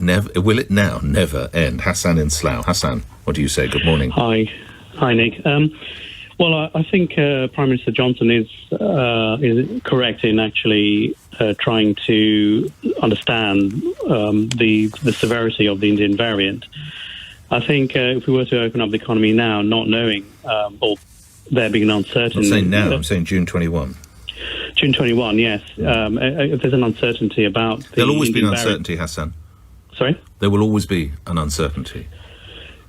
Never will it now? Never end. Hassan in Slough. Hassan, what do you say? Good morning. Hi, Nick. Well, I think Prime Minister Johnson is correct in actually trying to understand the severity of the Indian variant. I think if we were to open up the economy now, not knowing or there being an uncertainty. I'm saying now. I'm saying June 21. June 21. Yes. If there's an uncertainty about there'll always be an variant. uncertainty, Hassan. Sorry? There will always be an uncertainty.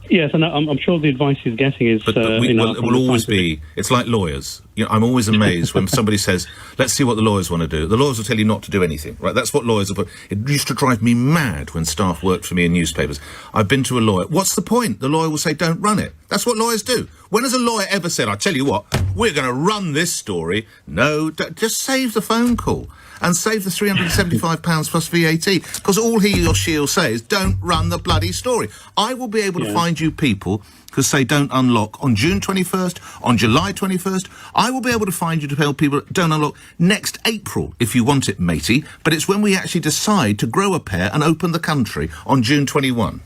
Yes, and I'm sure the advice he's getting is... But it will always be... It's like lawyers. You know, I'm always amazed when somebody says, let's see what the lawyers want to do. The lawyers will tell you not to do anything, right? That's what lawyers will... It used to drive me mad when staff worked for me in newspapers. I've been to a lawyer. What's the point? The lawyer will say, don't run it. That's what lawyers do. When has a lawyer ever said, I tell you what, we're going to run this story? No, just save the phone call. And save the £375 plus VAT, because all he or she will say is, don't run the bloody story. I will be able to find you people who say don't unlock on June 21st, on July 21st. I will be able to find you to tell people don't unlock next April, if you want it, matey. But it's when we actually decide to grow a pair and open the country on June 21.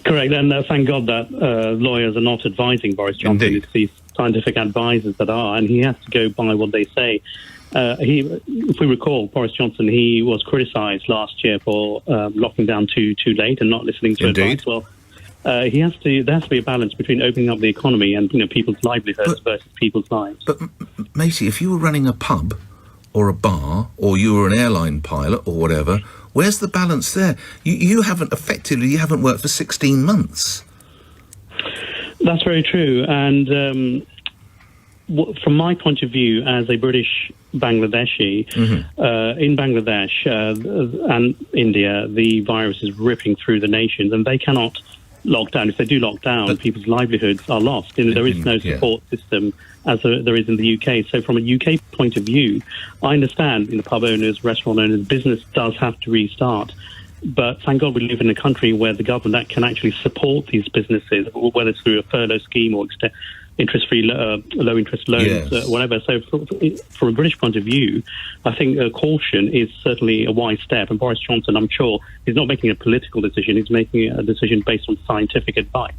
Correct, and thank God that lawyers are not advising Boris Johnson. Indeed. It's these scientific advisors that are, and he has to go by what they say. If we recall, Boris Johnson, he was criticised last year for locking down too late and not listening to advice. Well, there has to be a balance between opening up the economy and people's livelihoods versus people's lives. But, matey, if you were running a pub or a bar or you were an airline pilot or whatever, where's the balance there? You haven't worked for 16 months. That's very true. And from my point of view, as a British Bangladeshi, in Bangladesh and India, the virus is ripping through the nations, and they cannot lock down. If they do lock down, people's livelihoods are lost. There is no support system as there is in the UK. So from a UK point of view, I understand pub owners, restaurant owners, business does have to restart. But thank God we live in a country where the government can actually support these businesses, whether it's through a furlough scheme or interest-free, low-interest loans, whatever. So from a British point of view, I think caution is certainly a wise step. And Boris Johnson, I'm sure, is not making a political decision. He's making a decision based on scientific advice.